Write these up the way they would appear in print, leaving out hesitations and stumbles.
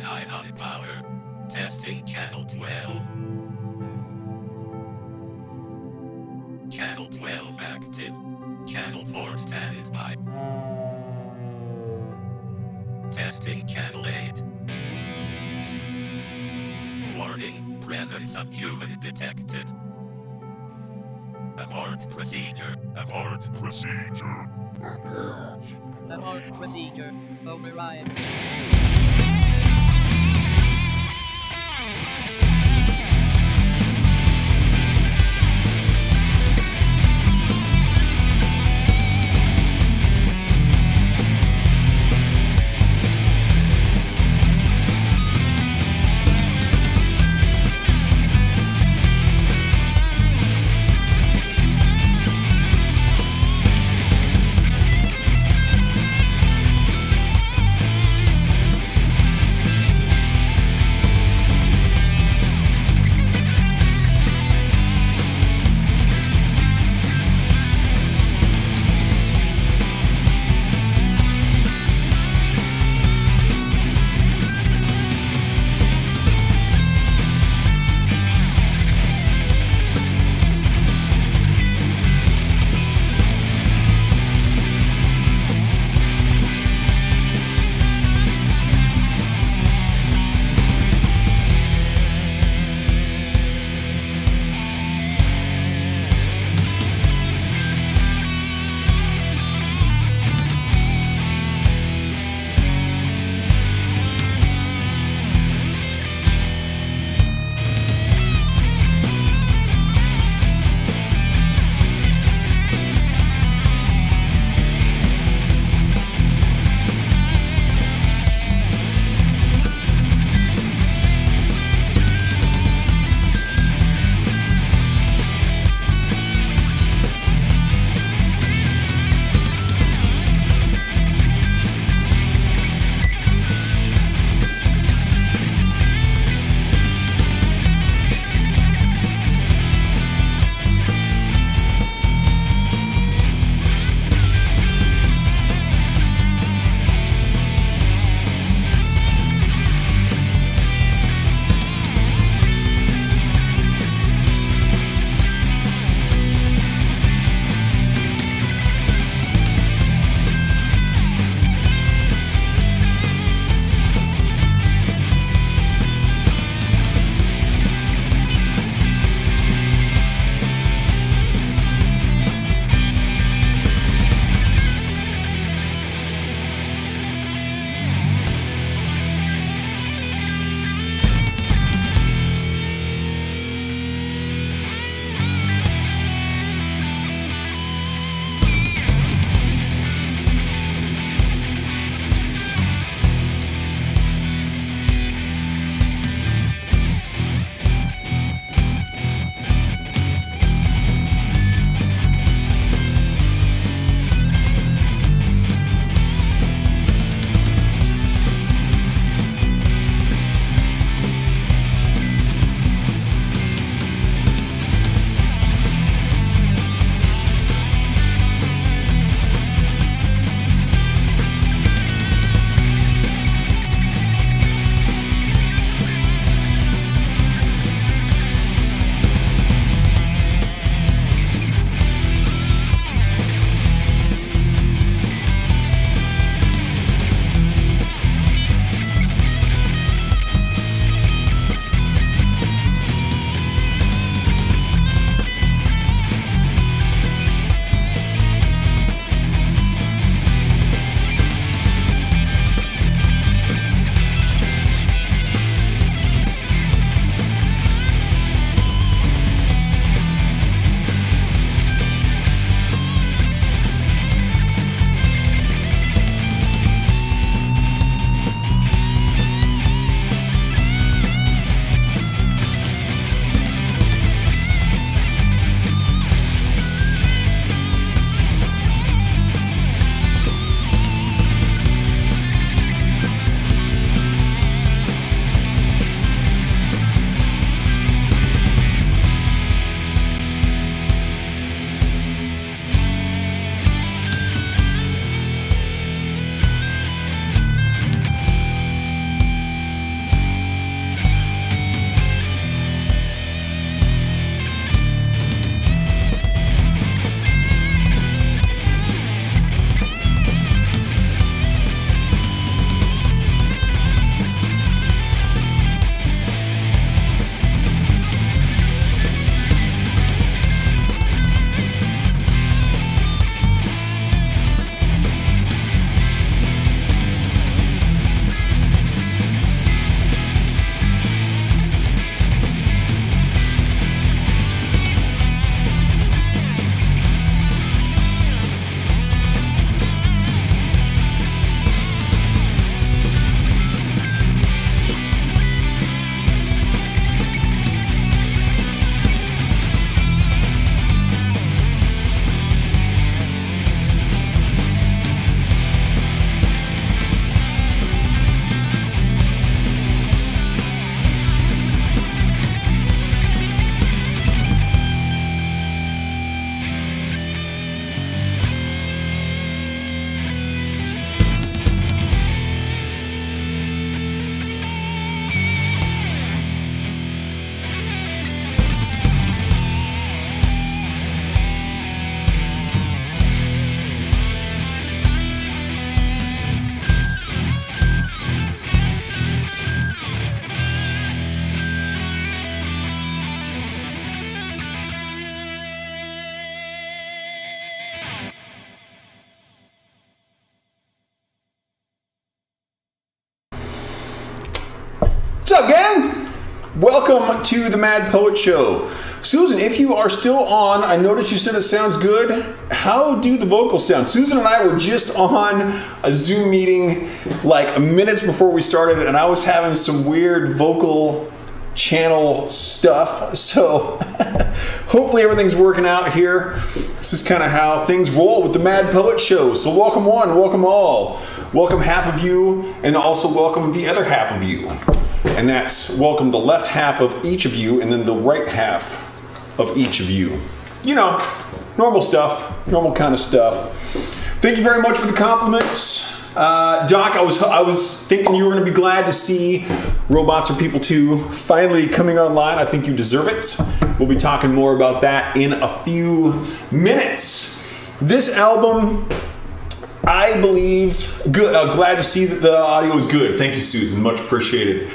9 on power. Testing channel 12. Channel 12 active. Channel 4 standby. Testing channel 8. Warning, presence of human detected. Abort procedure. Abort procedure. Abort procedure. Override. What's up, gang? Welcome to the Mad Poet Show. Susan, if you are still on, I noticed you said it sounds good. How do the vocals sound? Susan and I were just on a Zoom meeting like minutes before we started, and I was having some weird vocal channel stuff. So hopefully everything's working out here. This is kind of how things roll with the Mad Poet Show. So welcome one, welcome all. Welcome half of you, and also welcome the other half of you. And that's welcome the left half of each of you, and then the right half of each of you. You know, normal stuff, normal kind of stuff. Thank you very much for the compliments. Doc, I was thinking you were going to be glad to see Robots Are People 2 finally coming online. I think you deserve it. We'll be talking more about that in a few minutes. This album, I believe, good. Glad to see that the audio is good. Thank you, Susan. Much appreciated.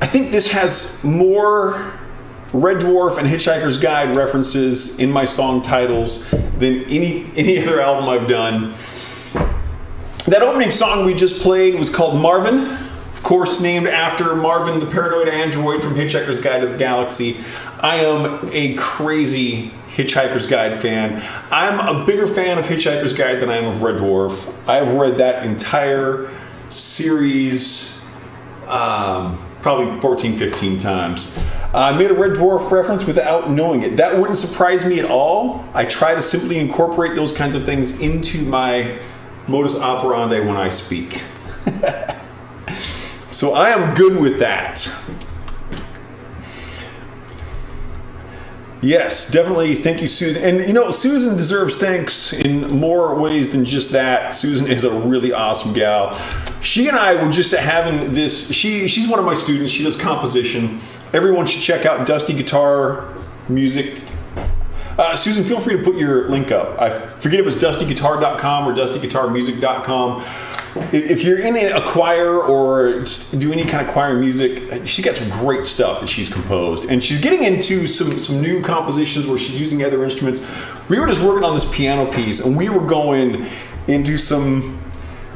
I think this has more Red Dwarf and Hitchhiker's Guide references in my song titles than any other album I've done. That opening song we just played was called Marvin, of course named after Marvin the paranoid android from Hitchhiker's Guide to the Galaxy. I am a crazy Hitchhiker's Guide fan. I'm a bigger fan of Hitchhiker's Guide than I am of Red Dwarf. I have read that entire series probably 14, 15 times. I made a Red Dwarf reference without knowing it. That wouldn't surprise me at all. I try to simply incorporate those kinds of things into my modus operandi when I speak. So I am good with that. Yes, definitely. Thank you, Susan. And you know, Susan deserves thanks in more ways than just that. Susan is a really awesome gal. She and I were just having this. She's one of my students. She does composition. Everyone should check out Dusty Guitar Music. Susan, feel free to put your link up. I forget if it's dustyguitar.com or dustyguitarmusic.com. If you're in a choir or do any kind of choir music, she's got some great stuff that she's composed. And she's getting into some new compositions where she's using other instruments. We were just working on this piano piece, and we were going into some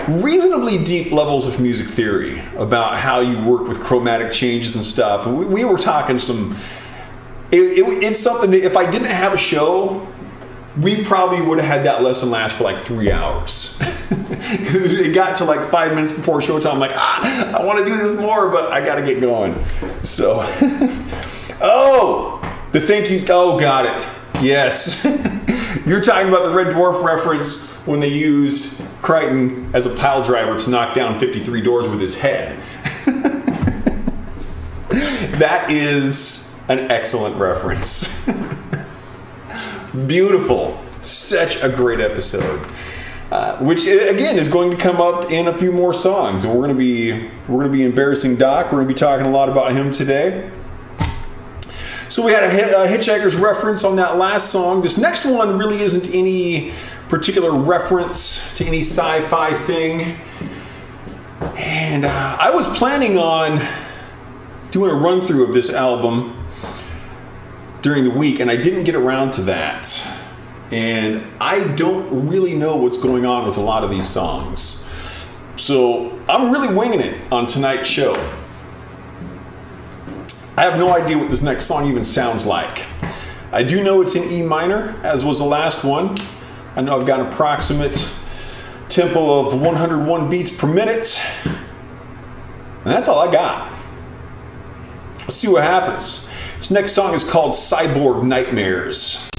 reasonably deep levels of music theory about how you work with chromatic changes and stuff. And we were talking some... It's something that if I didn't have a show, we probably would have had that lesson last for like 3 hours. It got to like 5 minutes before showtime. I'm like, I want to do this more, but I got to get going. So, the thank you. Oh, got it. Yes. You're talking about the Red Dwarf reference when they used Crichton as a pile driver to knock down 53 doors with his head. That is an excellent reference. Beautiful. Such a great episode. Which again is going to come up in a few more songs. And we're gonna be embarrassing Doc. We're gonna be talking a lot about him today. So we had a Hitchhiker's reference on that last song. This next one really isn't any particular reference to any sci-fi thing. And I was planning on doing a run through of this album during the week, and I didn't get around to that. And I don't really know what's going on with a lot of these songs. So I'm really winging it on tonight's show. I have no idea what this next song even sounds like. I do know it's in E minor, as was the last one. I know I've got an approximate tempo of 101 beats per minute. And that's all I got. Let's see what happens. This next song is called Cyborg Nightmares.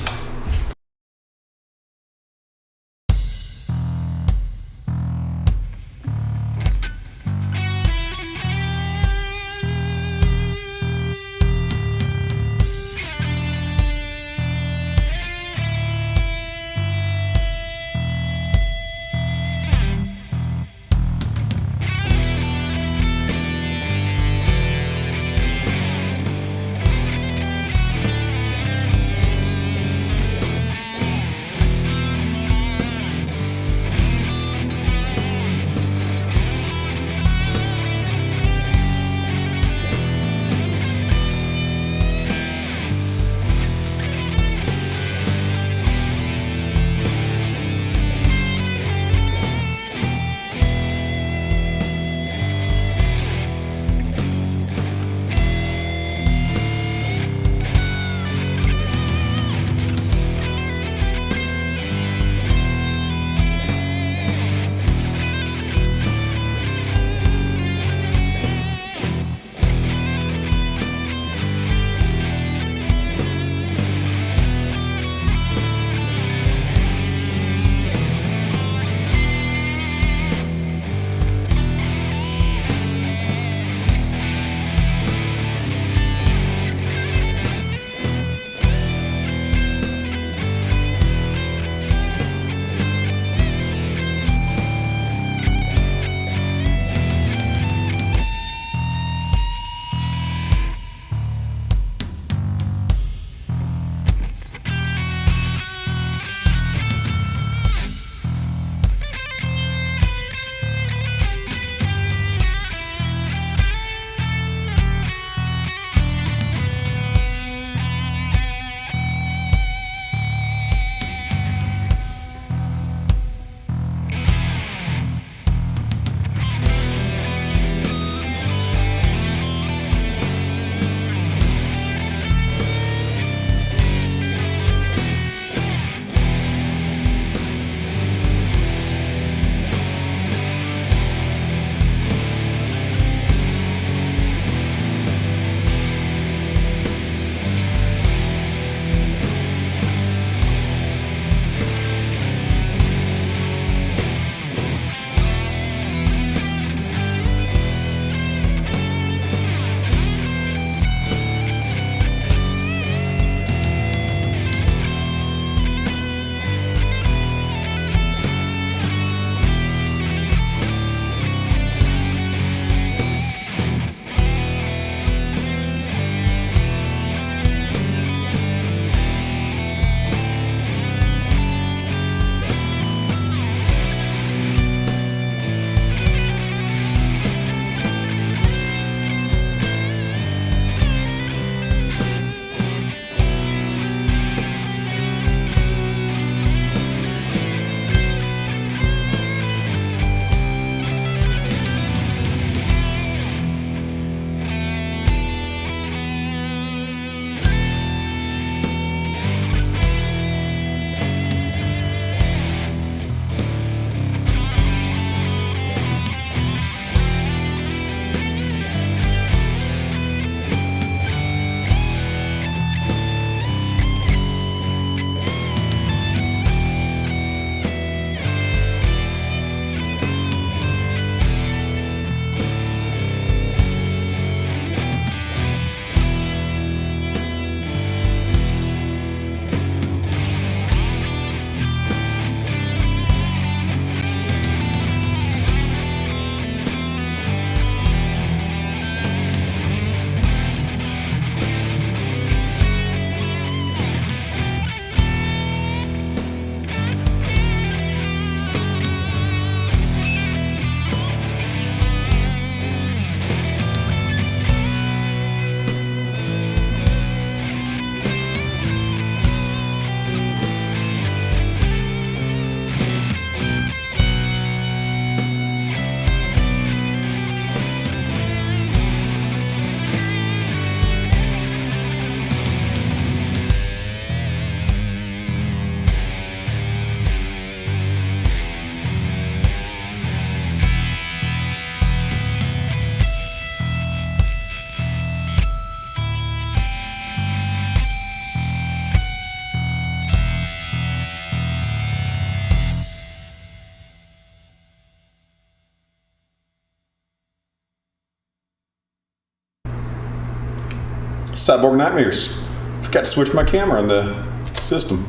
Cyborg Nightmares. Forgot to switch my camera on the system.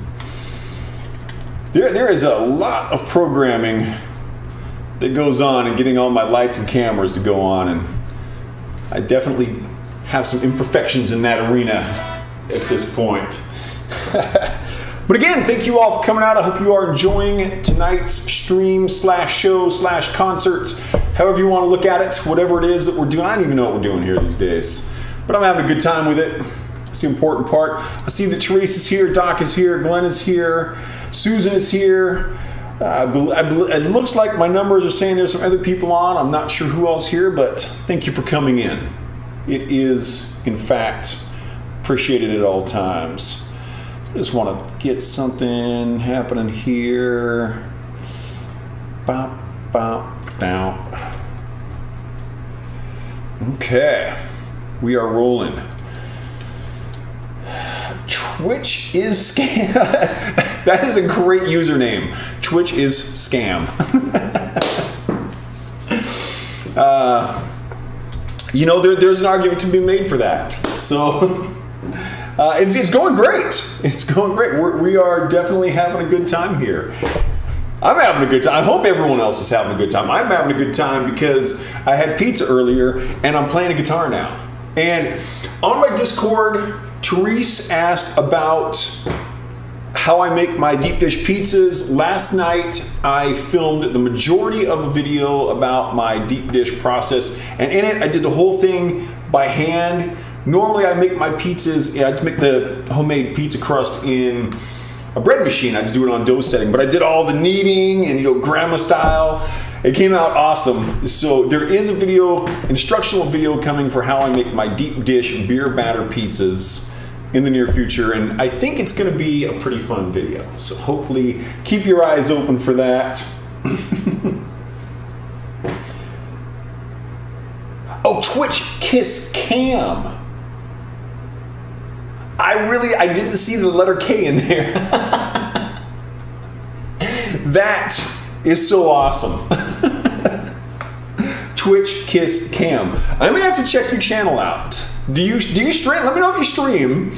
There is a lot of programming that goes on in getting all my lights and cameras to go on, and I definitely have some imperfections in that arena at this point. But again, thank you all for coming out. I hope you are enjoying tonight's stream slash show slash concert, however you want to look at it, whatever it is that we're doing. I don't even know what we're doing here these days, but I'm having a good time with it. It's the important part. I see that Therese is here, Doc is here, Glenn is here, Susan is here. It looks like my numbers are saying there's some other people on. I'm not sure who else here, but thank you for coming in. It is, in fact, appreciated at all times. I just want to get something happening here. Bop, bop, down. Okay, we are rolling. Twitch is scam. That is a great username. Twitch is scam. You know, there's an argument to be made for that. So it's going great. It's going great. We are definitely having a good time here. I'm having a good time. I hope everyone else is having a good time. I'm having a good time because I had pizza earlier and I'm playing a guitar now. And on my Discord, Therese asked about how I make my deep dish pizzas. Last night, I filmed the majority of a video about my deep dish process, and in it, I did the whole thing by hand. Normally, I make my pizzas, I just make the homemade pizza crust in a bread machine. I just do it on dough setting, but I did all the kneading and, grandma style. It came out awesome. So there is a video, instructional video coming for how I make my deep dish beer batter pizzas in the near future, and I think it's going to be a pretty fun video. So hopefully keep your eyes open for that. Oh, Twitch Kiss Cam. I didn't see the letter K in there. That is so awesome. Twitch Kiss Cam. I may have to check your channel out. Do you stream? Let me know if you stream,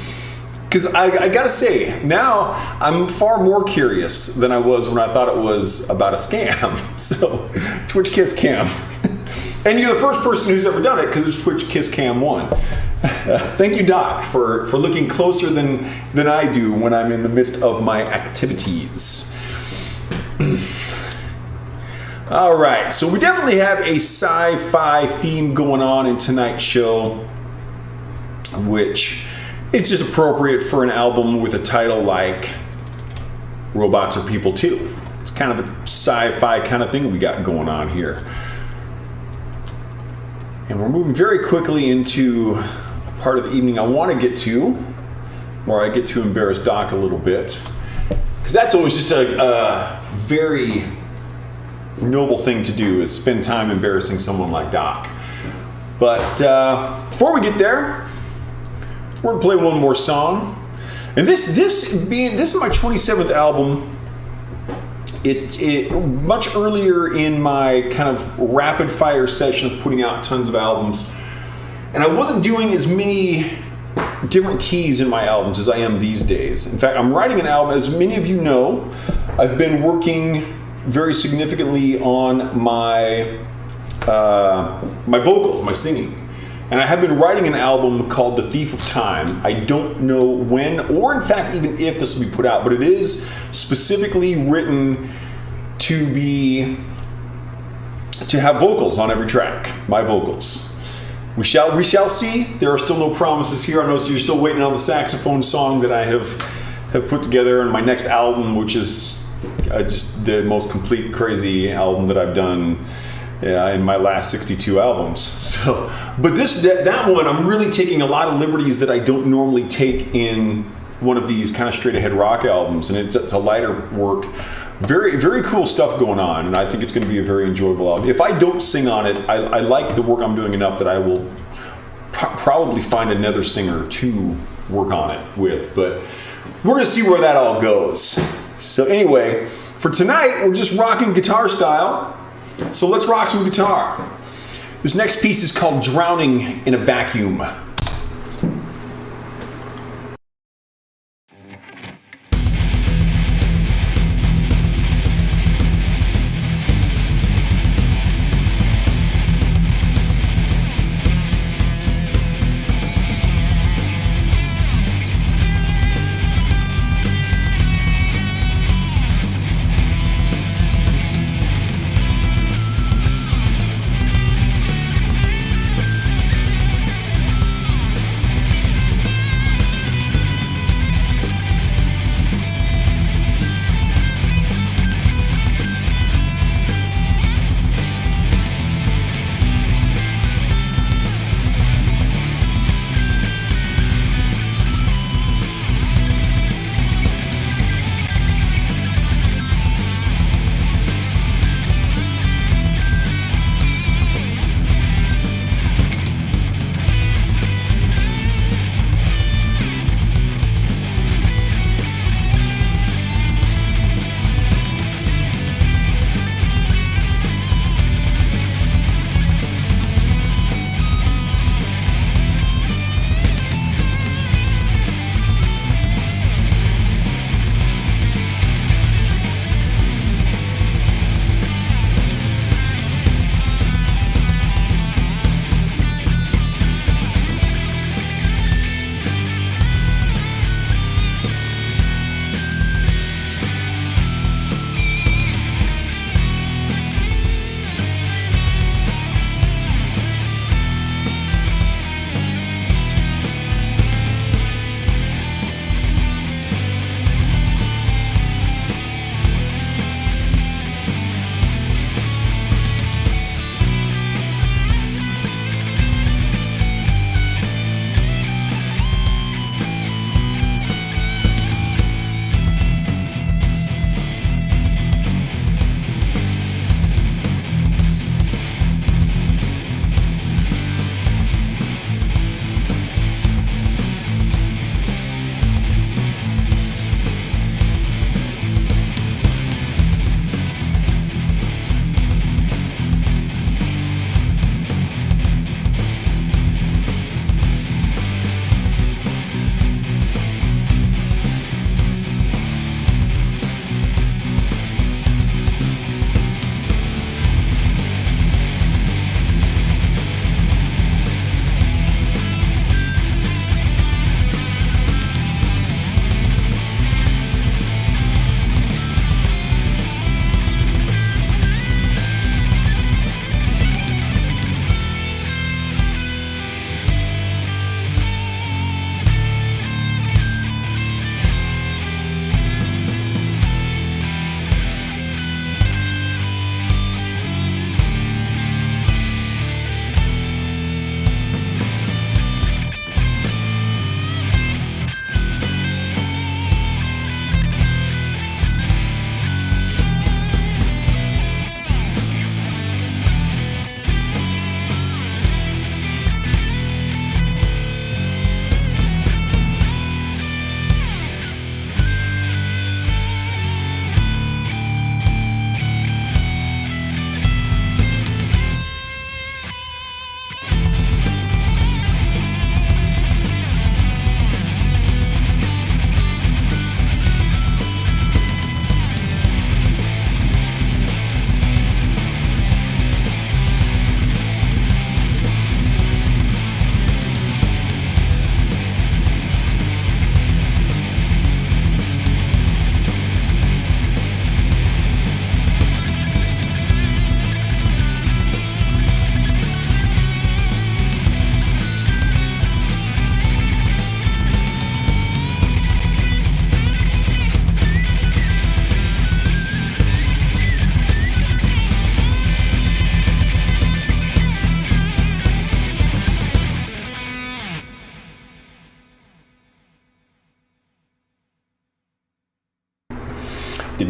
because I gotta say, now I'm far more curious than I was when I thought it was about a scam. So, Twitch Kiss Cam. And you're the first person who's ever done it, because it's Twitch Kiss Cam 1. Thank you, Doc, for looking closer than I do when I'm in the midst of my activities. All right, so we definitely have a sci-fi theme going on in tonight's show, which is just appropriate for an album with a title like Robots Are People Too. It's kind of the sci-fi kind of thing we got going on here. And we're moving very quickly into a part of the evening I want to get to, where I get to embarrass Doc a little bit. Because that's always just a very noble thing to do, is spend time embarrassing someone like Doc. But before we get there, we're gonna play one more song. And this is my 27th album. It much earlier in my kind of rapid fire session of putting out tons of albums, and I wasn't doing as many different keys in my albums as I am these days. In fact, I'm writing an album, as many of you know, I've been working very significantly on my vocals, my singing. And I have been writing an album called The Thief of Time. I don't know when, or in fact even if this will be put out, but it is specifically written to have vocals on every track, my vocals. We shall see. There are still no promises here. I know you're still waiting on the saxophone song that I have put together in my next album, which is just the most complete crazy album that I've done in my last 62 albums. So, but that one, I'm really taking a lot of liberties that I don't normally take in one of these kind of straight ahead rock albums, and it's a lighter work. Very, very cool stuff going on, and I think it's going to be a very enjoyable album. If I don't sing on it, I like the work I'm doing enough that I will probably find another singer to work on it with, but we're going to see where that all goes. So anyway, for tonight, we're just rocking guitar style. So let's rock some guitar. This next piece is called Drowning in a Vacuum.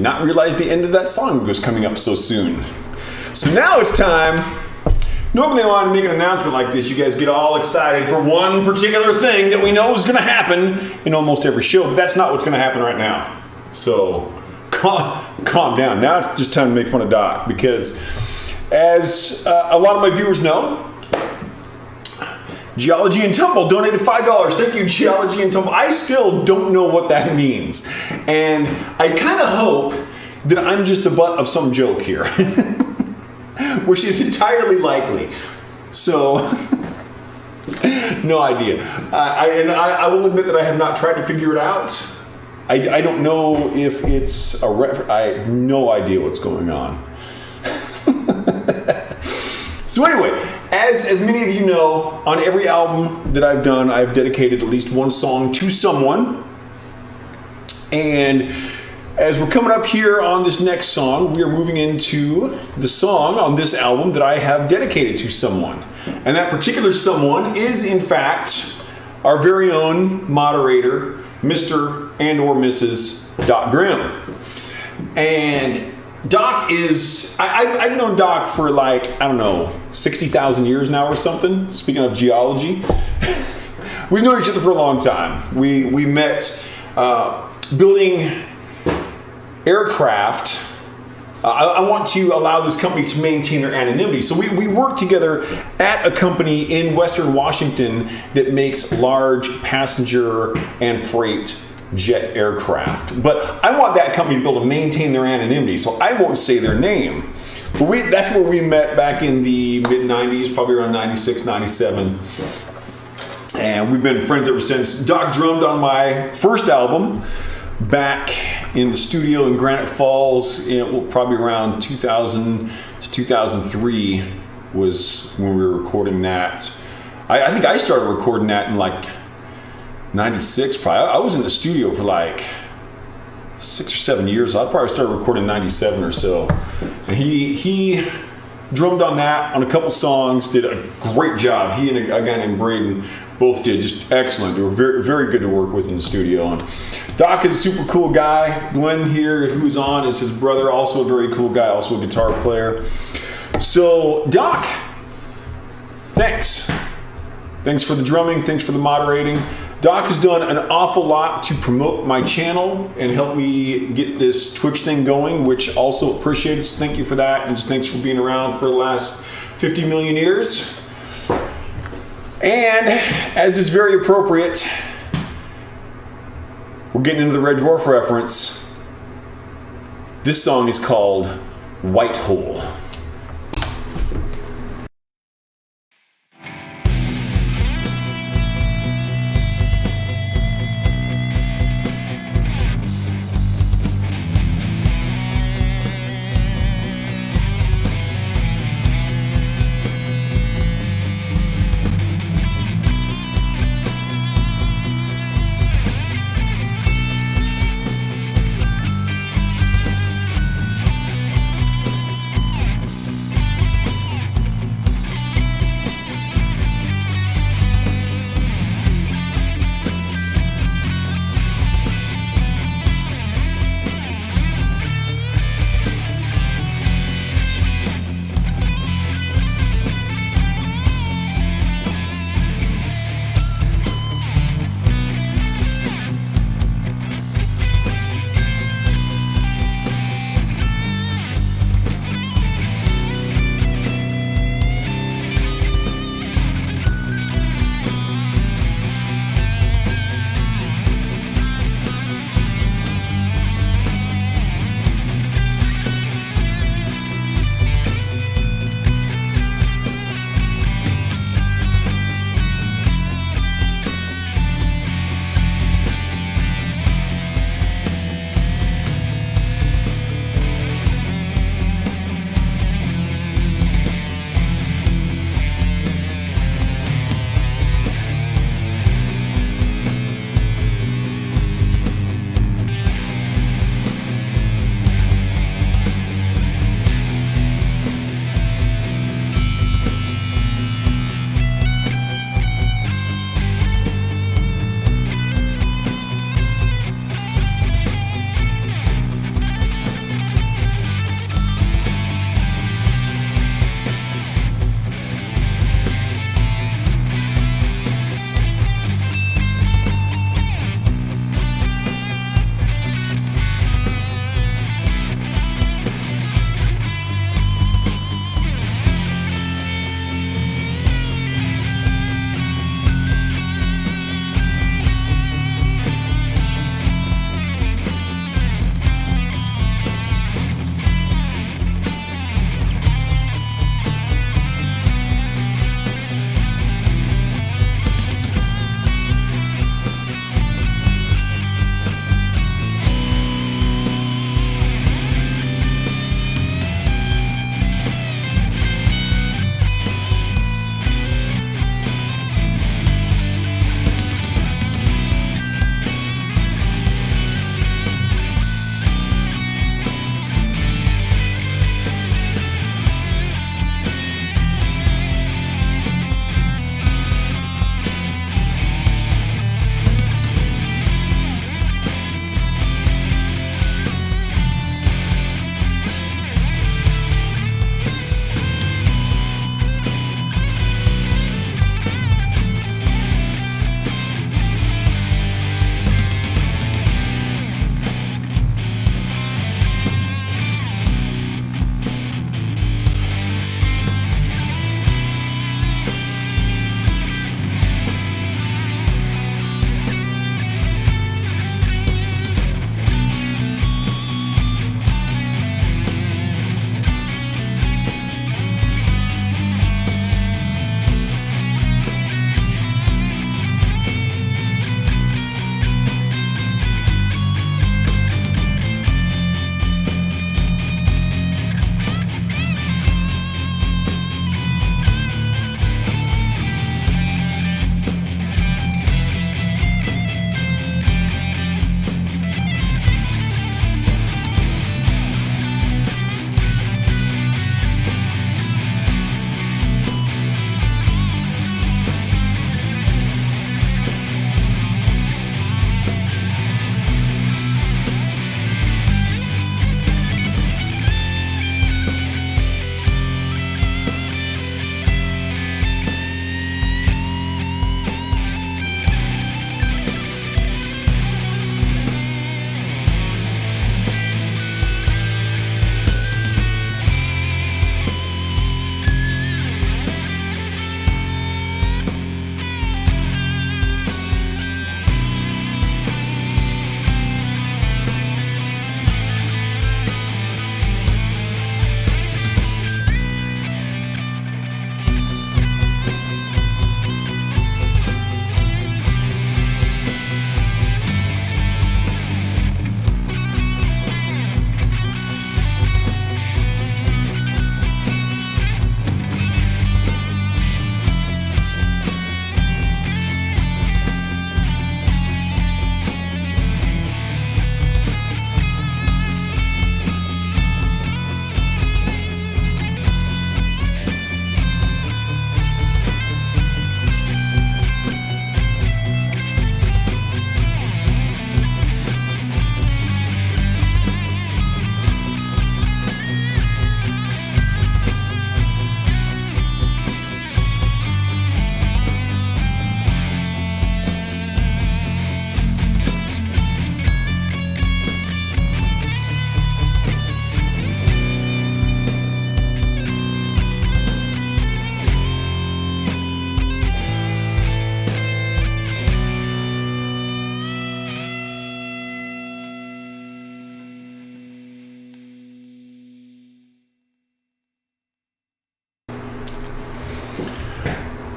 not realize the end of that song was coming up so soon. So now it's time. Normally, when I make an announcement like this, you guys get all excited for one particular thing that we know is going to happen in almost every show, but that's not what's going to happen right now. So calm down. Now it's just time to make fun of Doc, because as a lot of my viewers know, Geology and Tumble donated $5. Thank you, Geology and Tumble. I still don't know what that means, and I kind of hope that I'm just the butt of some joke here. Which is entirely likely. So, no idea. I will admit that I have not tried to figure it out. I don't know if it's I have no idea what's going on. So anyway, as many of you know, on every album that I've done, I've dedicated at least one song to someone. And as we're coming up here on this next song, we are moving into the song on this album that I have dedicated to someone. And that particular someone is, in fact, our very own moderator, Mr. and or Mrs. Doc Grimm. And Doc is, I've known Doc for like, I don't know, 60,000 years now or something. Speaking of geology. We've known each other for a long time. We met building aircraft. I want to allow this company to maintain their anonymity. So we work together at a company in Western Washington that makes large passenger and freight jet aircraft. But I want that company to be able to maintain their anonymity, so I won't say their name. But that's where we met back in the mid-90s, probably around 96, 97. And we've been friends ever since. Doc drummed on my first album back in the studio in Granite Falls, probably around 2000 to 2003 was when we were recording that. I think I started recording that in like 96 probably. I was in the studio for like 6 or 7 years. I probably started recording in 97 or so. And he drummed on that on a couple songs, did a great job. He and a guy named Braden both did just excellent. They were very, very good to work with in the studio. And Doc is a super cool guy. Glenn here, who's on, is his brother, also a very cool guy, also a guitar player. So, Doc, thanks. Thanks for the drumming. Thanks for the moderating. Doc has done an awful lot to promote my channel and help me get this Twitch thing going, which also appreciates. Thank you for that. And just thanks for being around for the last 50 million years. And as is very appropriate, we're getting into the Red Dwarf reference. This song is called White Hole.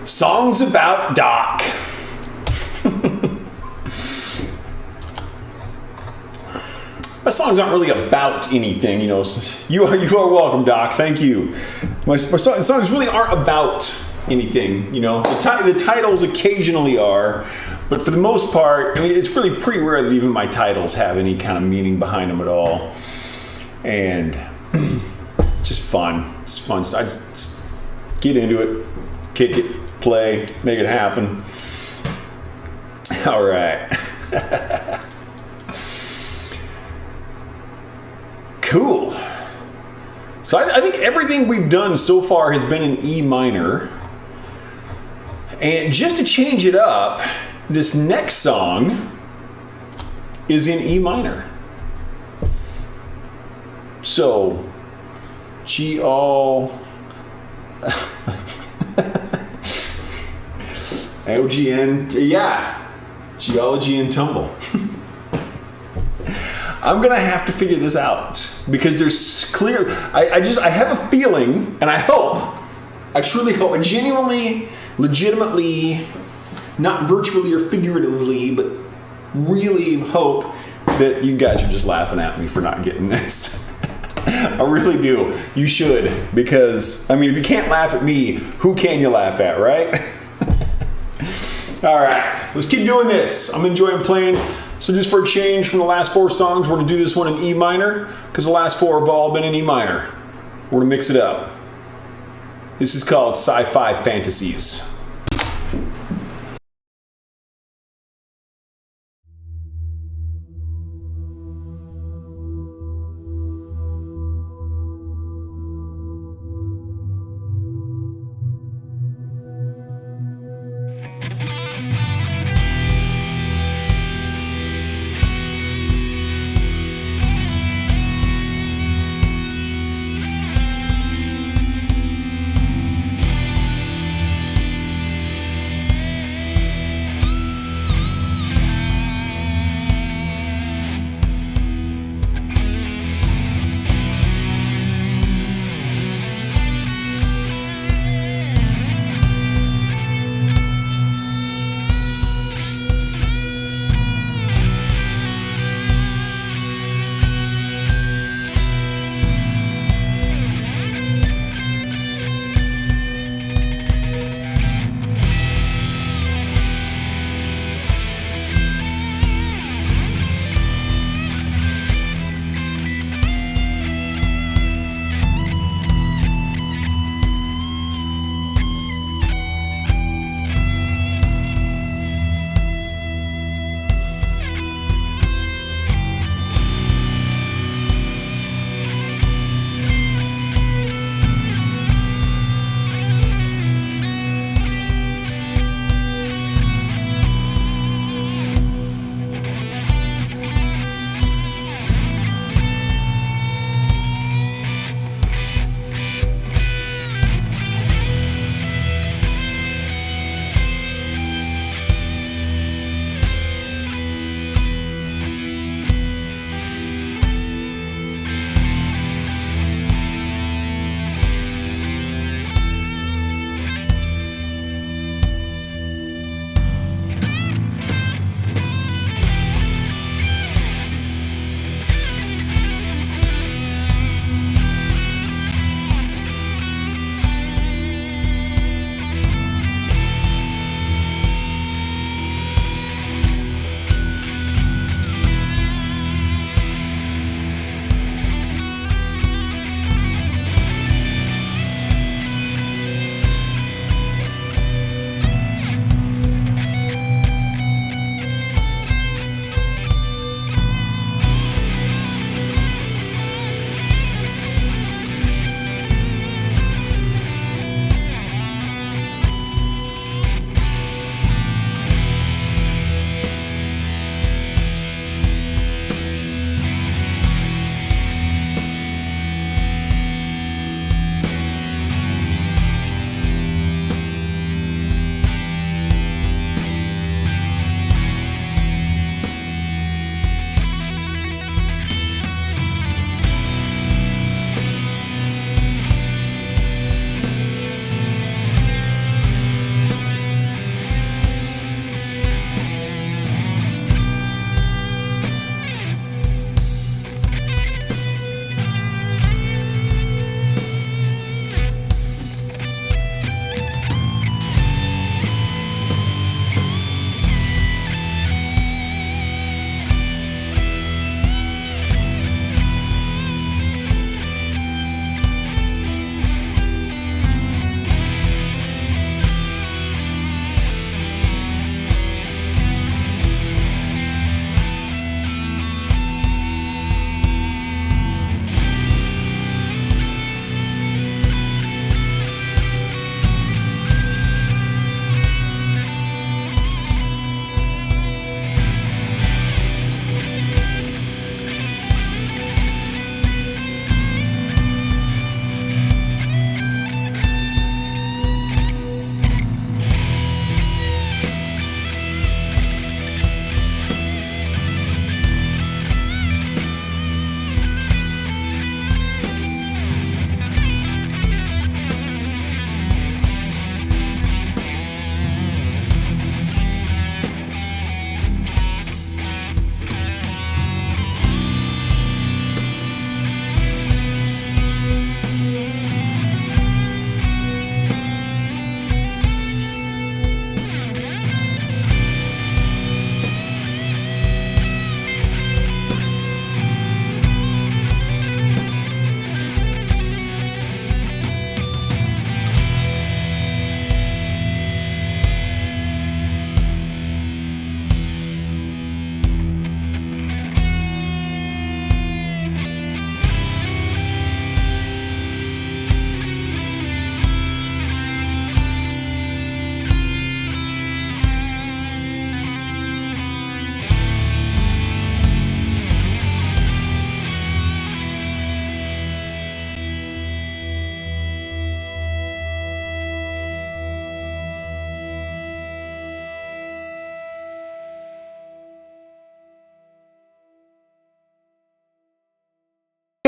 Songs about Doc. My songs aren't really about anything, you know. You are welcome, Doc. Thank you. My songs really aren't about anything, you know. The titles occasionally are, but for the most part, I mean, it's really pretty rare that even my titles have any kind of meaning behind them at all. And just fun. It's fun. So I just get into it, kick it, play, make it happen. All right. Cool. So I think everything we've done so far has been in E minor. And just to change it up, this next song is in E minor. So, G all OGN, yeah, geology and tumble. I'm gonna have to figure this out because there's clear. I have a feeling, and I truly hope, I genuinely, legitimately, not virtually or figuratively, but really hope that you guys are just laughing at me for not getting this. I really do. You should, because I mean, if you can't laugh at me, who can you laugh at, right? All right, let's keep doing this. I'm enjoying playing. So just for a change from the last 4 songs, we're going to do this one in E minor, because the last 4 have all been in E minor. We're going to mix it up. This is called Sci-Fi Fantasies.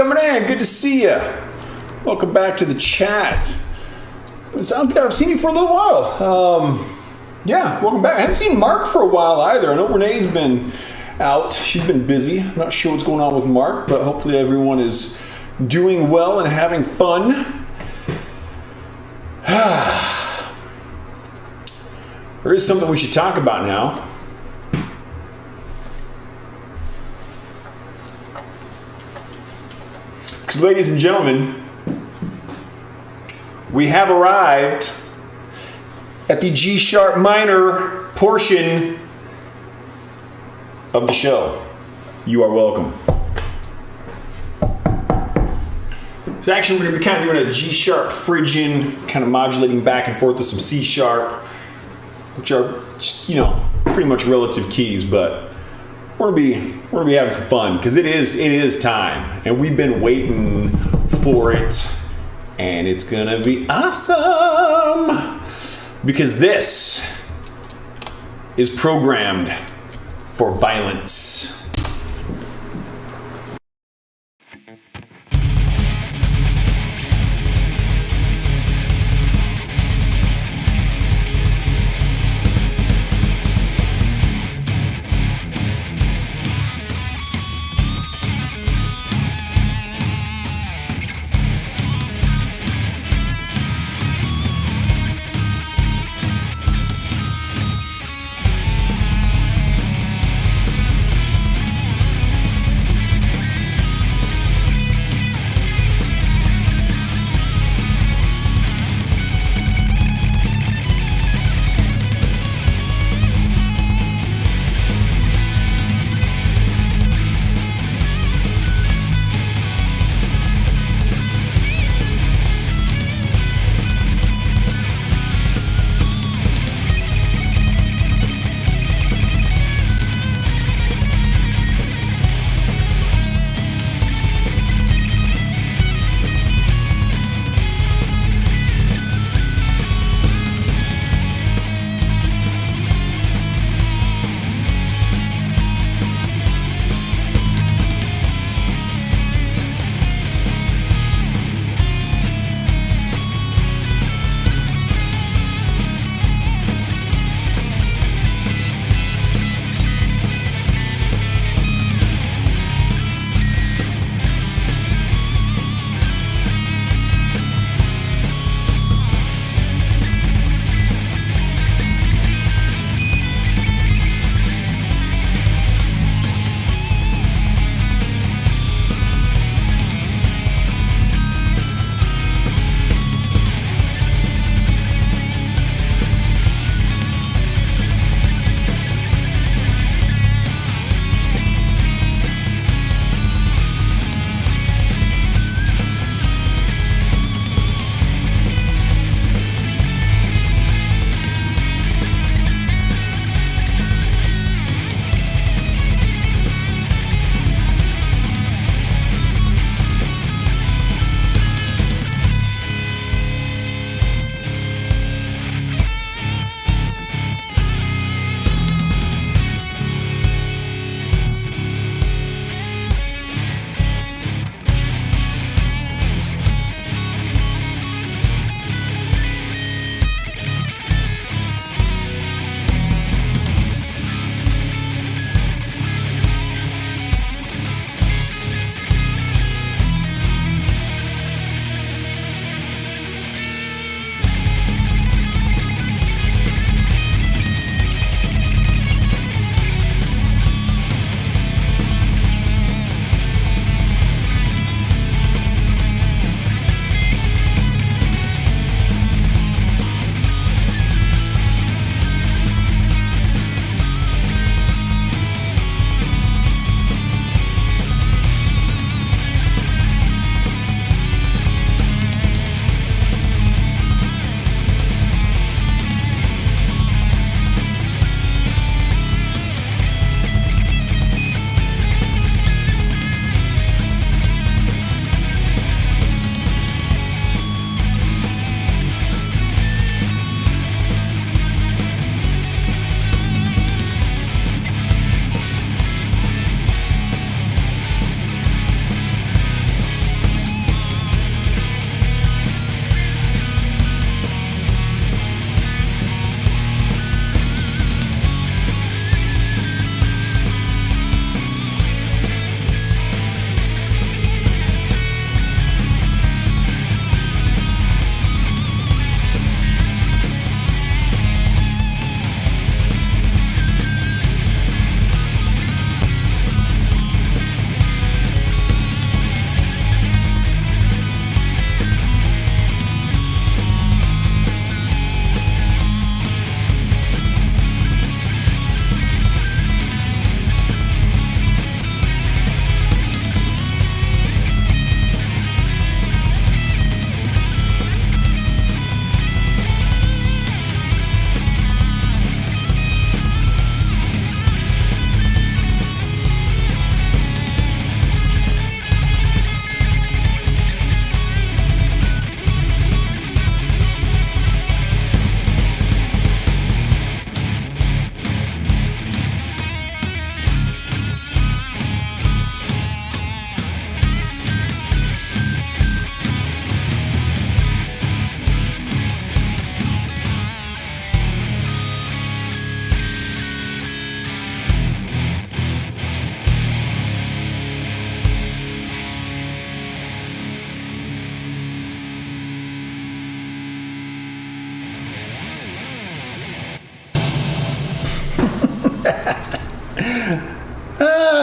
coming in. Good to see you. Welcome back to the chat. I don't think I've seen you for a little while. Yeah, welcome back. I haven't seen Mark for a while either. I know Renee's been out. She's been busy. I'm not sure what's going on with Mark, but hopefully everyone is doing well and having fun. There is something we should talk about now. Because, ladies and gentlemen, we have arrived at the G sharp minor portion of the show. You are welcome. So actually, we're going to be kind of doing a G sharp Phrygian, kind of modulating back and forth to some C sharp, which are just, pretty much relative keys, but we're gonna be having some fun because it is time, and we've been waiting for it, and it's gonna be awesome because this is programmed for violence.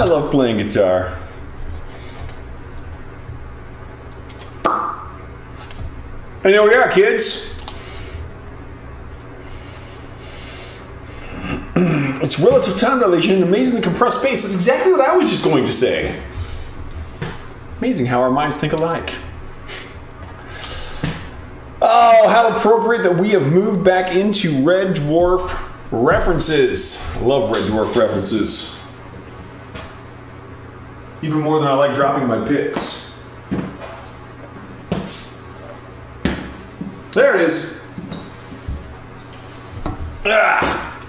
I love playing guitar. And there we are, kids. It's relative time dilation in an amazingly compressed space. That's exactly what I was just going to say. Amazing how our minds think alike. Oh, how appropriate that we have moved back into Red Dwarf References. I love Red Dwarf References. Even more than I like dropping my picks. There it is. Ah.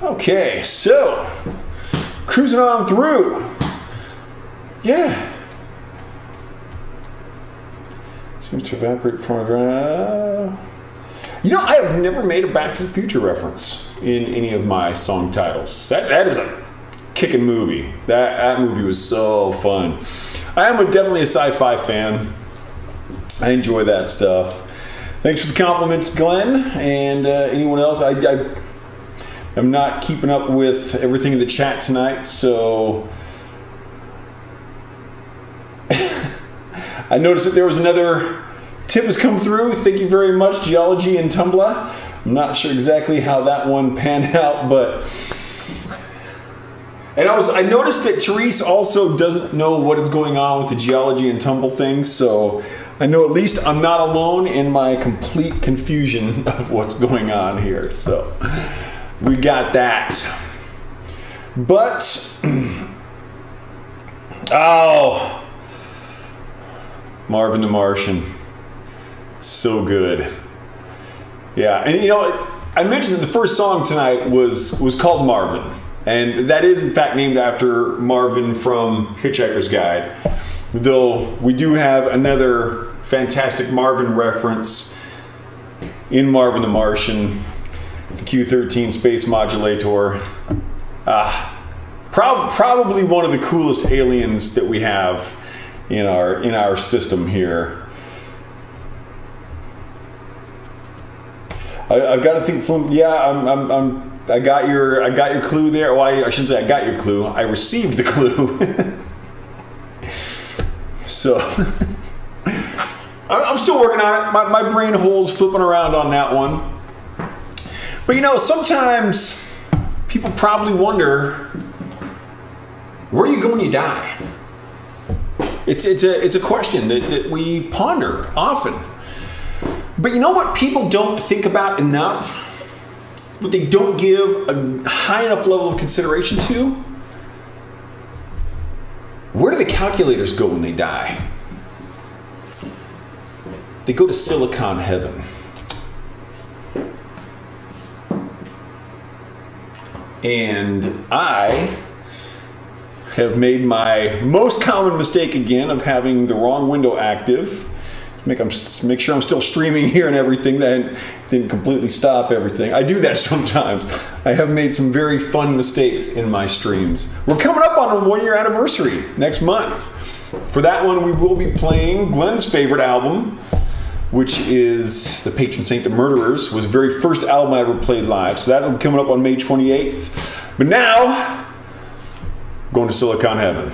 Okay, so cruising on through. Yeah. Seems to evaporate from the ground. You know, I have never made a Back to the Future reference in any of my song titles. That is a kicking movie. That movie was so fun. I am definitely a sci-fi fan. I enjoy that stuff. Thanks for the compliments, Glenn, and anyone else. I'm not keeping up with everything in the chat tonight, so I noticed that there was another tip has come through. Thank you very much, Geology and Tumblr. I'm not sure exactly how that one panned out, but I noticed that Therese also doesn't know what is going on with the Geology and Tumble thing, so I know at least I'm not alone in my complete confusion of what's going on here. So we got that. But oh, Marvin the Martian. So good. Yeah, and you know, I mentioned that the first song tonight was called Marvin. And that is in fact named after Marvin from Hitchhiker's Guide. Though we do have another fantastic Marvin reference in Marvin the Martian, the Q-13 space modulator. Probably one of the coolest aliens that we have in our system here. I've got to think from I got your clue there. Well, I shouldn't say I got your clue. I received the clue. So I'm still working on it. My brain hole's flipping around on that one. But you know, sometimes people probably wonder, where do you go when you die? It's a question that we ponder often. But you know what people don't think about enough? What they don't give a high enough level of consideration to? Where do the calculators go when they die? They go to Silicon Heaven. And I have made my most common mistake again of having the wrong window active. Make sure I'm still streaming here and everything. That didn't completely stop everything. I do that sometimes. I have made some very fun mistakes in my streams. We're coming up on a 1-year anniversary next month. For that one, we will be playing Glenn's favorite album, which is The Patron Saint of Murderers. It was the very first album I ever played live. So that'll be coming up on May 28th. But now, going to Silicon Heaven.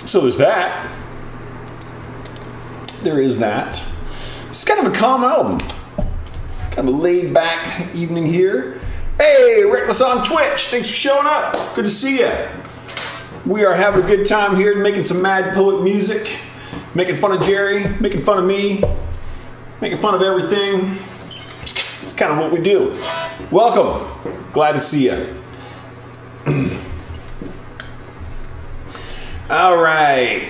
So there's that. There is that. It's kind of a calm album. Kind of a laid back evening here. Hey, Reckless on Twitch. Thanks for showing up. Good to see you. We are having a good time here making some Mad Poet music. Making fun of Jerry. Making fun of me. Making fun of everything. It's kind of what we do. Welcome. Glad to see you. All right.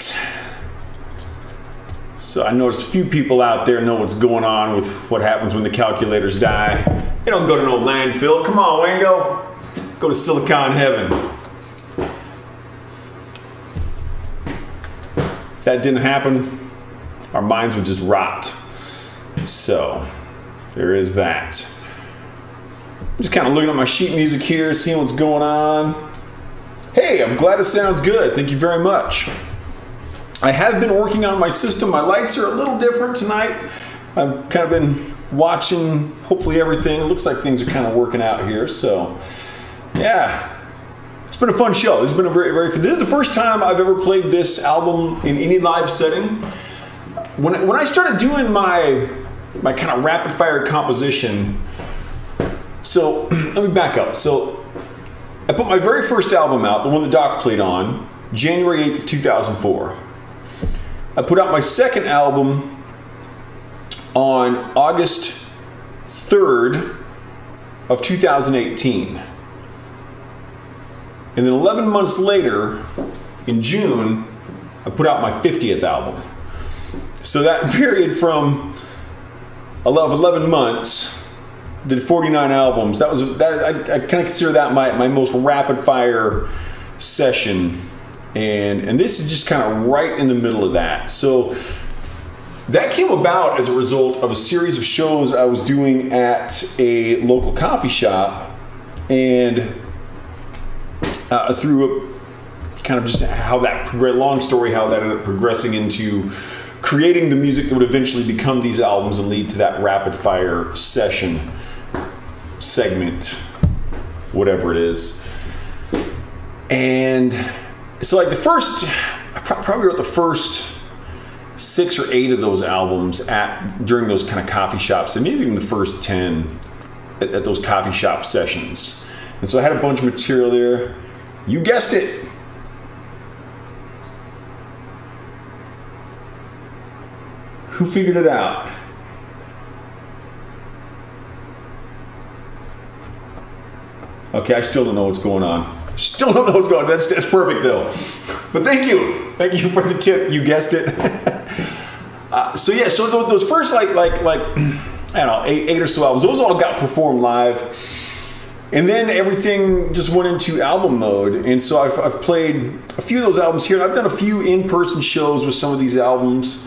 So I noticed a few people out there know what's going on with what happens when the calculators die. They don't go to no landfill. Come on, Wango. Go to Silicon Heaven. If that didn't happen, our minds would just rot. So there is that. I'm just kind of looking at my sheet music here, seeing what's going on. Hey, I'm glad it sounds good. Thank you very much. I have been working on my system. My lights are a little different tonight. I've kind of been watching, hopefully everything. It looks like things are kind of working out here. So, yeah. It's been a fun show. This has been a very, very fun. This is the first time I've ever played this album in any live setting. When I started doing my kind of rapid fire composition, so let me back up. So I put my very first album out, the one that Doc played on, January 8th of 2004. I put out my second album on August 3rd of 2018. And then 11 months later, in June, I put out my 50th album. So that period from 11 months, did 49 albums. I kind of consider that my most rapid fire session. And this is just kind of right in the middle of that. So that came about as a result of a series of shows I was doing at a local coffee shop, and through kind of just how that, long story, how that ended up progressing into creating the music that would eventually become these albums and lead to that rapid fire session segment, whatever it is. And so like I probably wrote the first 6 or 8 of those albums during those kind of coffee shops, and maybe even the first 10 at those coffee shop sessions. And so I had a bunch of material there. You guessed it. Who figured it out? Okay, I still don't know what's going on. Still don't know what's going on. That's perfect though. But thank you. Thank you for the tip. You guessed it. So those first like I don't know, 8 or so albums, those all got performed live. And then everything just went into album mode. And so I've played a few of those albums here. I've done a few in-person shows with some of these albums.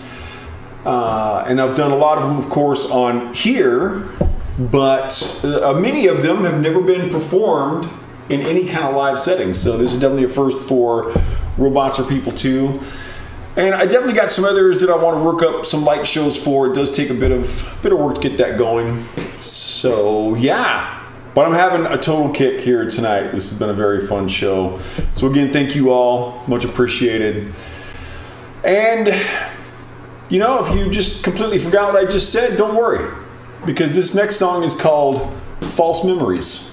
And I've done a lot of them, of course, on here. But many of them have never been performed in any kind of live setting. So this is definitely a first for Robots Are People Too. And I definitely got some others that I want to work up some light shows for. It does take a bit of work to get that going. So yeah. But I'm having a total kick here tonight. This has been a very fun show. So again, thank you all. Much appreciated. And you know, if you just completely forgot what I just said, don't worry. Because this next song is called False Memories.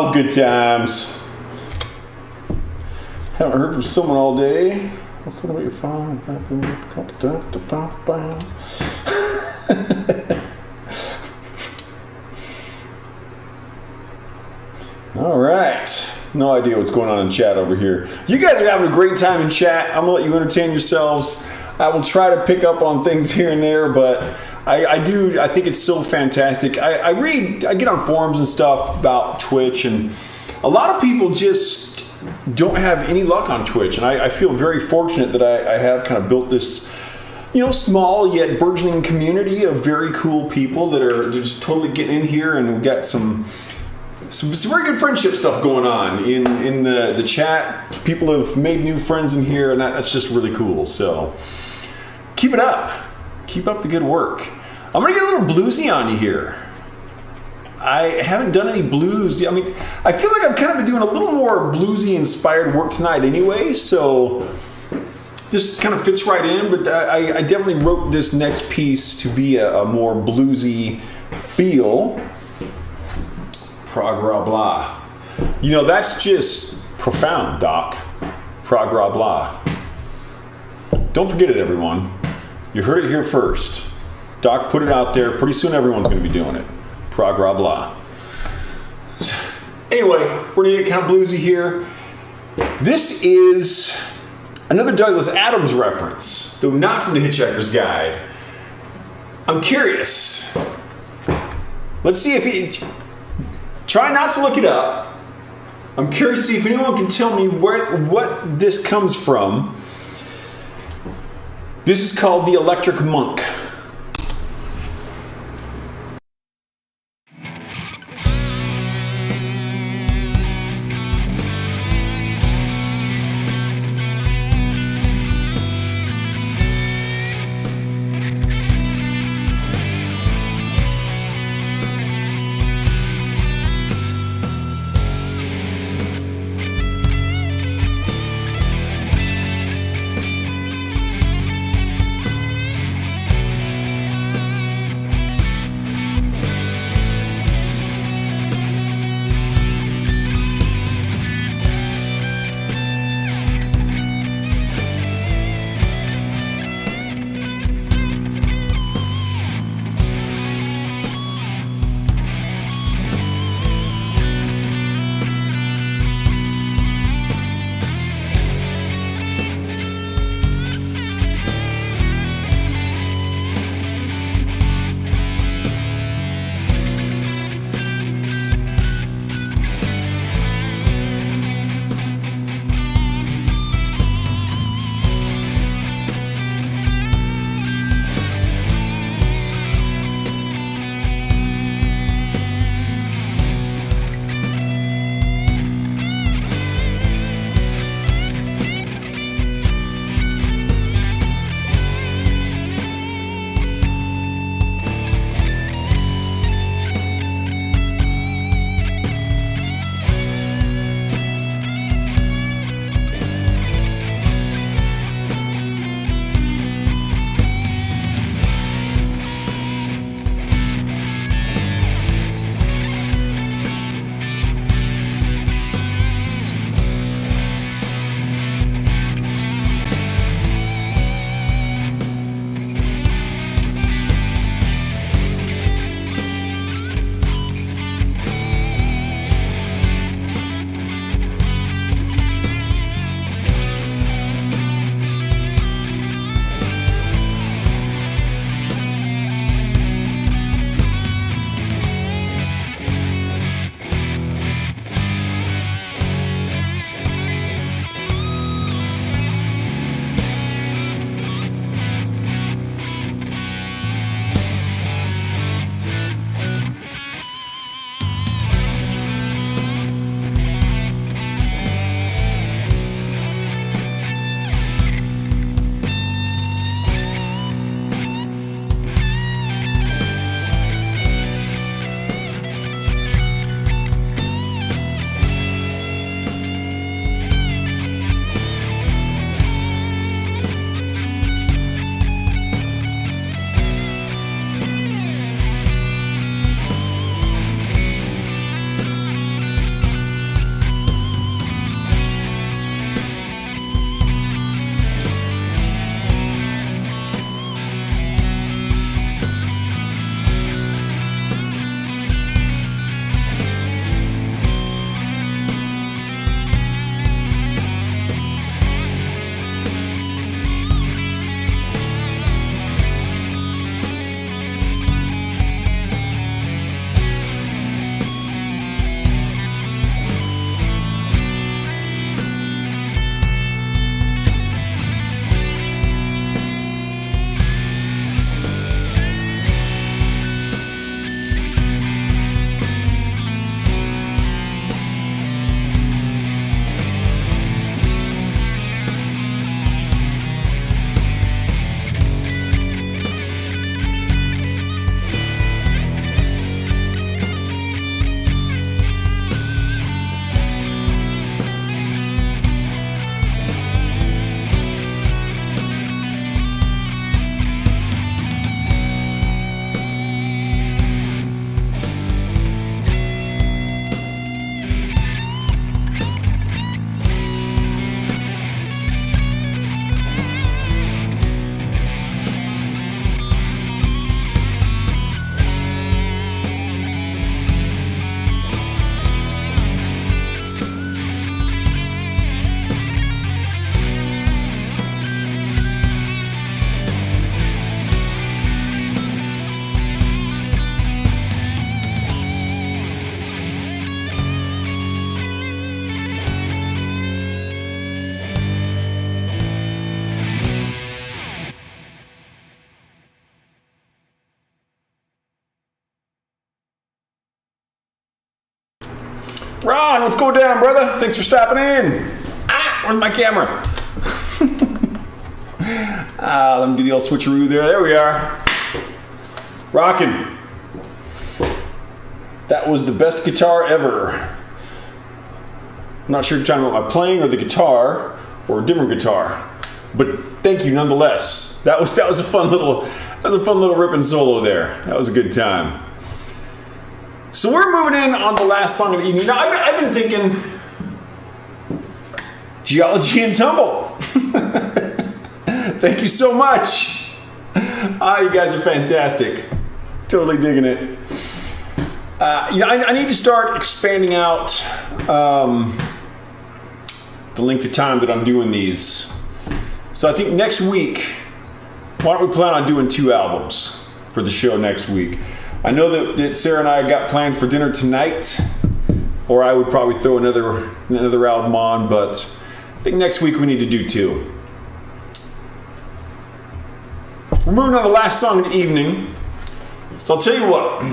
Oh, good times. Haven't heard from someone all day. What's about your phone? All right. No idea what's going on in chat over here. You guys are having a great time in chat. I'm gonna let you entertain yourselves. I will try to pick up on things here and there, but I think it's so fantastic. I get on forums and stuff about Twitch, and a lot of people just don't have any luck on Twitch, and I feel very fortunate that I have kind of built this, small yet burgeoning community of very cool people that are just totally getting in here, and we've got some very good friendship stuff going on in the chat. People have made new friends in here, and that's just really cool. So keep it up. Keep up the good work. I'm going to get a little bluesy on you here. I haven't done any blues. I mean, I feel like I've kind of been doing a little more bluesy inspired work tonight anyway, so this kind of fits right in, but I definitely wrote this next piece to be a more bluesy feel. Prog rah blah. That's just profound, Doc. Prog rah blah. Don't forget it, everyone. You heard it here first. Doc put it out there. Pretty soon everyone's going to be doing it. Prog rah blah. Anyway, we're going to get kind of bluesy here. This is another Douglas Adams reference, though not from the Hitchhiker's Guide. I'm curious. Let's see if he... Try not to look it up. I'm curious to see if anyone can tell me what this comes from. This is called The Electric Monk. Ron, what's going down, brother? Thanks for stopping in. Where's my camera? Let me do the old switcheroo there. There we are. Rocking. That was the best guitar ever. I'm not sure if you're talking about my playing or the guitar or a different guitar, but thank you nonetheless. That was a fun little ripping solo there. That was a good time. So we're moving in on the last song of the evening. Now I've been thinking Geology and Tumble. Thank you so much. You guys are fantastic. Totally digging it. I need to start expanding out the length of time that I'm doing these. So I think next week, why don't we plan on doing 2 albums for the show next week? I know that Sarah and I got planned for dinner tonight, or I would probably throw another album on, but I think next week we need to do 2. We're moving on to the last song of the evening. So I'll tell you what.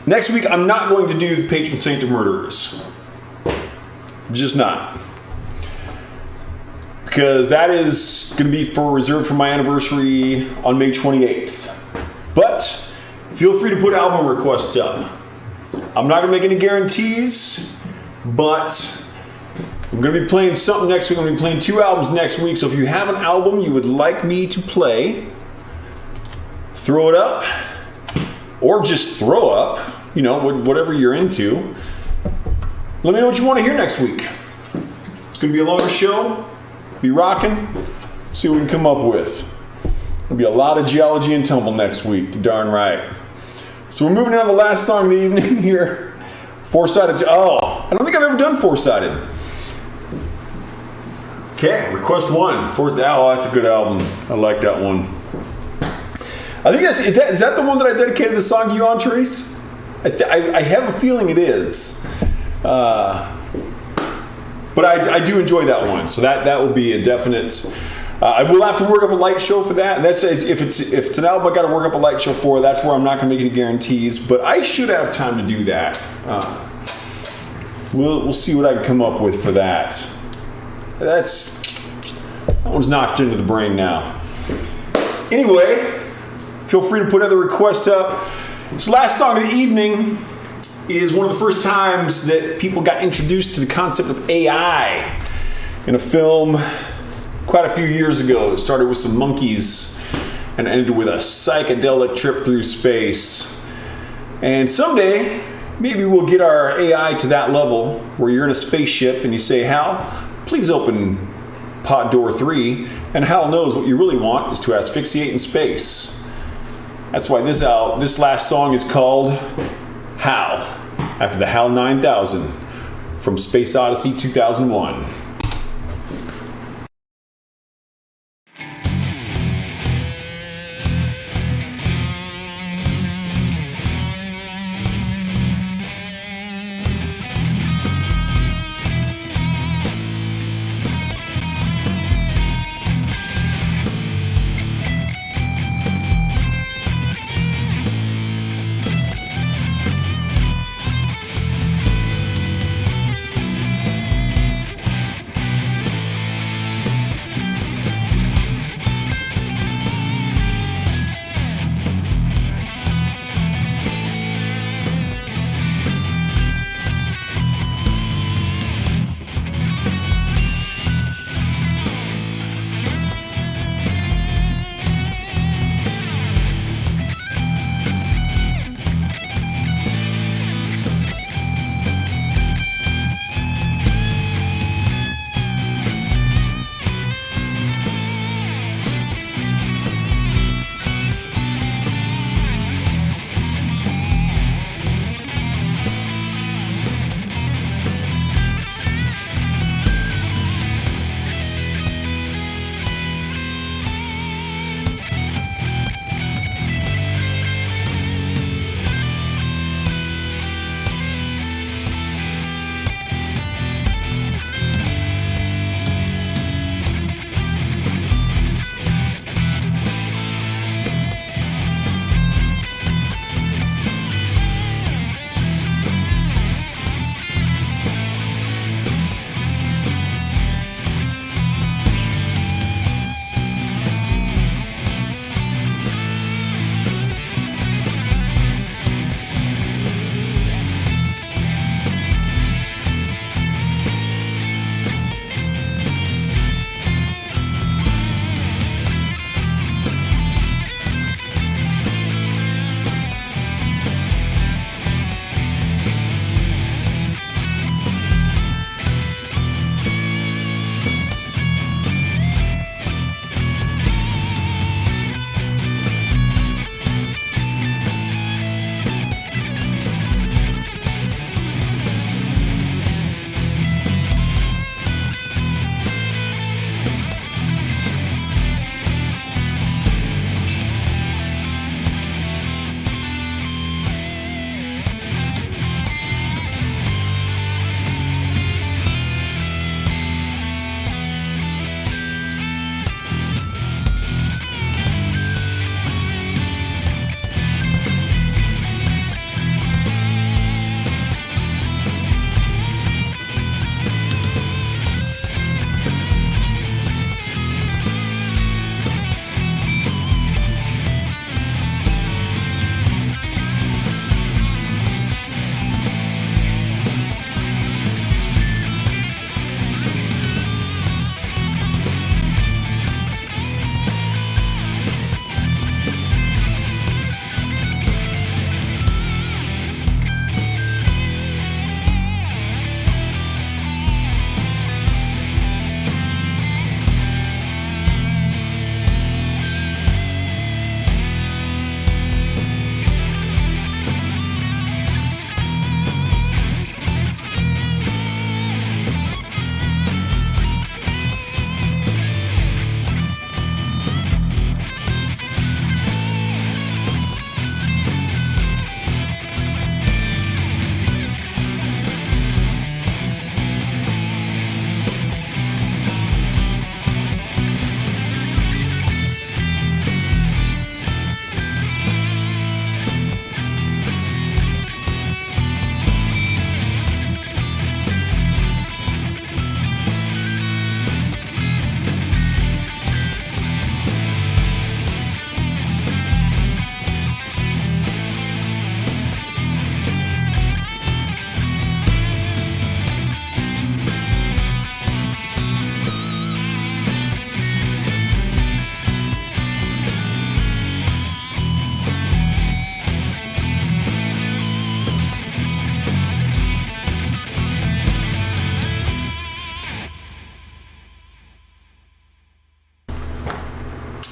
Next week I'm not going to do the Patron Saint of Murderers. Just not. Because that is going to be reserved for my anniversary on May 28th. But feel free to put album requests up. I'm not going to make any guarantees, but I'm going to be playing something next week. I'm going to be playing 2 albums next week. So if you have an album you would like me to play, throw it up. Or just throw up. Whatever you're into. Let me know what you want to hear next week. It's going to be a longer show. Be rocking. See what we can come up with. There'll be a lot of Geology and Tumble next week. Darn right. So we're moving on to the last song of the evening here. Four-sided. I don't think I've ever done four-sided. Okay, request 1. That's a good album. I like that one. I think is that the one that I dedicated the song to you on, Therese? I have a feeling it is. But I do enjoy that one, so that will be a definite. I will have to work up a light show for that. And that's if it's an album I got to work up a light show for. That's where I'm not going to make any guarantees, but I should have time to do that. We'll see what I can come up with for that. That one's knocked into the brain now. Anyway, feel free to put other requests up. This last song of the evening is one of the first times that people got introduced to the concept of AI in a film quite a few years ago. It started with some monkeys and ended with a psychedelic trip through space. And someday, maybe we'll get our AI to that level where you're in a spaceship and you say, Hal, please open pod door 3, and Hal knows what you really want is to asphyxiate in space. That's why this last song is called Hal, after the HAL 9000 from Space Odyssey 2001.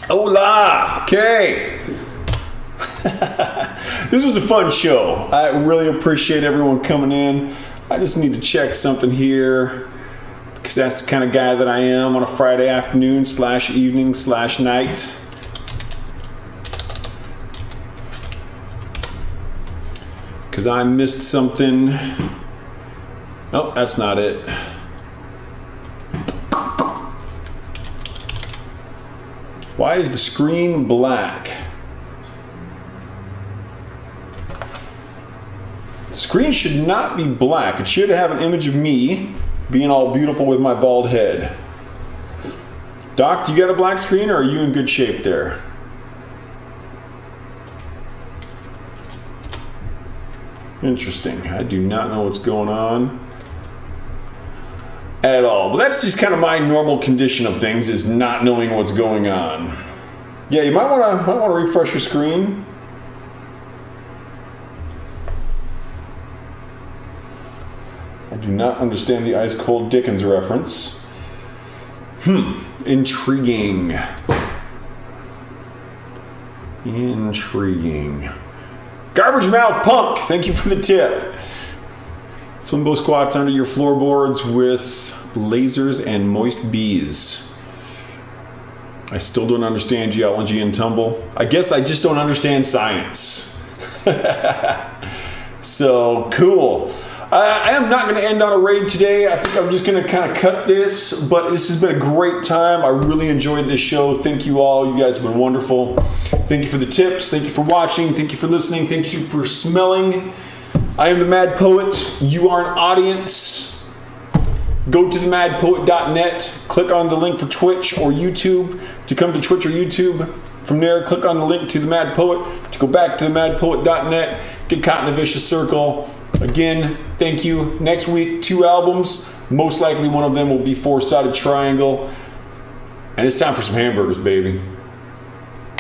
Hola! Okay. This was a fun show. I really appreciate everyone coming in. I just need to check something here because that's the kind of guy that I am on a Friday afternoon / evening / night. Because I missed something. Oh, that's not it. Why is the screen black? The screen should not be black. It should have an image of me being all beautiful with my bald head. Doc, do you got a black screen or are you in good shape there? Interesting. I do not know what's going on at all. But that's just kind of my normal condition of things, is not knowing what's going on. Yeah, you might want to refresh your screen. I do not understand the Ice Cold Dickens reference. Intriguing. Intriguing. Garbage Mouth Punk, thank you for the tip. Flimbo squats under your floorboards with lasers and moist bees. I still don't understand geology and tumble. I guess I just don't understand science. So, cool. I am not going to end on a raid today. I think I'm just going to kind of cut this, but this has been a great time. I really enjoyed this show. Thank you all. You guys have been wonderful. Thank you for the tips. Thank you for watching. Thank you for listening. Thank you for smelling. I am the Mad Poet. You are an audience. Go to themadpoet.net. Click on the link for Twitch or YouTube to come to Twitch or YouTube. From there, click on the link to the Mad Poet to go back to themadpoet.net. Get caught in a vicious circle. Again, thank you. Next week, 2 albums. Most likely one of them will be Four-Sided Triangle. And it's time for some hamburgers, baby.